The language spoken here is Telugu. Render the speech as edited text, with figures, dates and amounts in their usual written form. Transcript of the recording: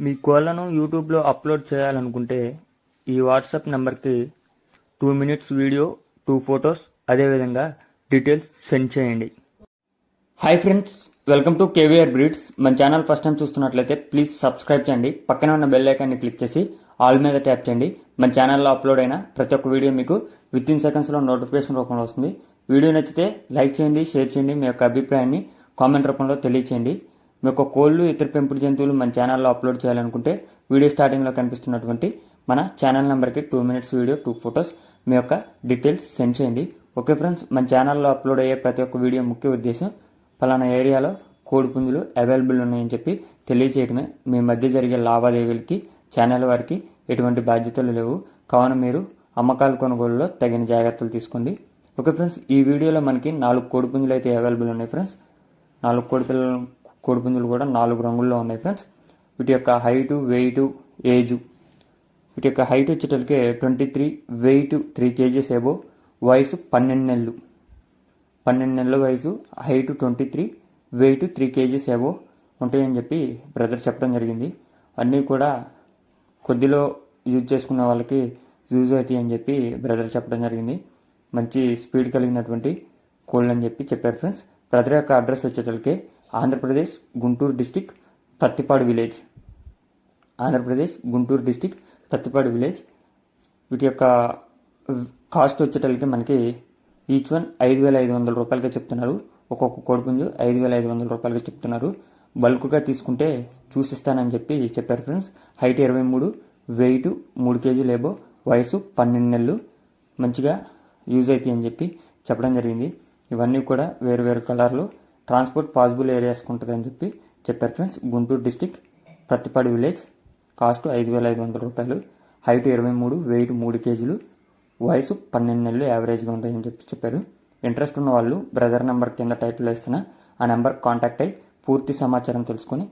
మీ కోళ్లను యూట్యూబ్లో అప్లోడ్ చేయాలనుకుంటే ఈ వాట్సాప్ నెంబర్కి 2 మినిట్స్ వీడియో, 2 ఫొటోస్, అదేవిధంగా డీటెయిల్స్ సెండ్ చేయండి. Hi friends, welcome to KVR breeds. మన ఛానల్ ఫస్ట్ టైం చూస్తున్నట్లయితే ప్లీజ్ సబ్స్క్రైబ్ చేయండి. పక్కనే ఉన్న బెల్ ఐకాన్ని క్లిక్ చేసి ఆల్ మీద ట్యాప్ చేయండి. మన ఛానల్లో అప్లోడ్ అయిన ప్రతి ఒక్క వీడియో మీకు వితిన్ సెకండ్స్లో నోటిఫికేషన్ రూపంలో వస్తుంది. వీడియో నచ్చితే లైక్ చేయండి, షేర్ చేయండి. మీ యొక్క అభిప్రాయాన్ని కామెంట్ రూపంలో తెలియచేయండి. మీ యొక్క కోళ్ళు, ఇతర పెంపుడు జంతువులు మన ఛానల్లో అప్లోడ్ చేయాలనుకుంటే వీడియో స్టార్టింగ్లో కనిపిస్తున్నటువంటి మన ఛానల్ నెంబర్కి 2 మినిట్స్ వీడియో, 2 ఫొటోస్, మీ యొక్క డీటెయిల్స్ సెండ్ చేయండి. ఓకే ఫ్రెండ్స్, మన ఛానల్లో అప్లోడ్ అయ్యే ప్రతి ఒక్క వీడియో ముఖ్య ఉద్దేశం ఫలానా ఏరియాలో కోడి పుంజులు అవైలబుల్ ఉన్నాయని చెప్పి తెలియచేయడమే. మీ మధ్య జరిగే లావాదేవీలకి ఛానల్ వారికి ఎటువంటి బాధ్యతలు లేవు. కావున మీరు అమ్మకాలు కొనుగోలులో తగిన జాగ్రత్తలు తీసుకోండి. ఓకే ఫ్రెండ్స్, ఈ వీడియోలో మనకి 4 కోడి పుంజులు అయితే అవైలబుల్ ఉన్నాయి ఫ్రెండ్స్. 4 కోడి పుంజులు కూడా 4 రంగుల్లో ఉన్నాయి ఫ్రెండ్స్. వీటి యొక్క హైటు, వెయిట్, ఏజు. వీటి యొక్క హైట్ వచ్చేటప్పటికే 23, వెయిట్ 3 kgs ఏబో, వయసు 12 నెలలు. 12 నెలల వయసు, హైట్ 23, వెయిట్ 3 kgs ఏబో ఉంటాయని చెప్పి బ్రదర్ చెప్పడం జరిగింది. అన్నీ కూడా కొద్దిలో యూజ్ చేసుకున్న వాళ్ళకి యూజ్ అవుతాయి అని చెప్పి బ్రదర్ చెప్పడం జరిగింది. మంచి స్పీడ్ కలిగినటువంటి కోళ్ళు అని చెప్పి చెప్పారు ఫ్రెండ్స్. బ్రదర్ యొక్క address వచ్చేటప్పటికే Andhra Pradesh Guntur district Prathipadu village. Andhra Pradesh Guntur district Prathipadu village. వీటి యొక్క కాస్ట్ వచ్చేటప్పటికి మనకి ఈచ్ వన్ 5,500 రూపాయలకే చెప్తున్నారు. ఒక్కొక్క కోడిపుంజు 5,500 రూపాయలకి చెప్తున్నారు. బల్క్గా తీసుకుంటే చూసిస్తానని చెప్పి చెప్పారు ఫ్రెండ్స్. హైట్ 23, వెయిట్ 3 kg లేబో, వయసు 12 నెలలు. మంచిగా యూజ్ అవుతాయి అని చెప్పి చెప్పడం జరిగింది. ఇవన్నీ కూడా వేరు వేరు కలర్లు, ట్రాన్స్పోర్ట్ పాసిబుల్ ఏరియాస్కి ఉంటుంది అని చెప్పి చెప్పారు friends. Guntur district Prathipadu village. Cost 5,500 రూపాయలు. హైట్ 23, వెయిట్ 3 kg, వయసు 12 నెలలు యావరేజ్గా ఉంటాయని చెప్పి చెప్పారు. ఇంట్రెస్ట్ ఉన్న వాళ్ళు బ్రదర్ నెంబర్ కింద టైటిల్ వేస్తున్న ఆ నెంబర్ కాంటాక్ట్ అయ్యి పూర్తి సమాచారం తెలుసుకొని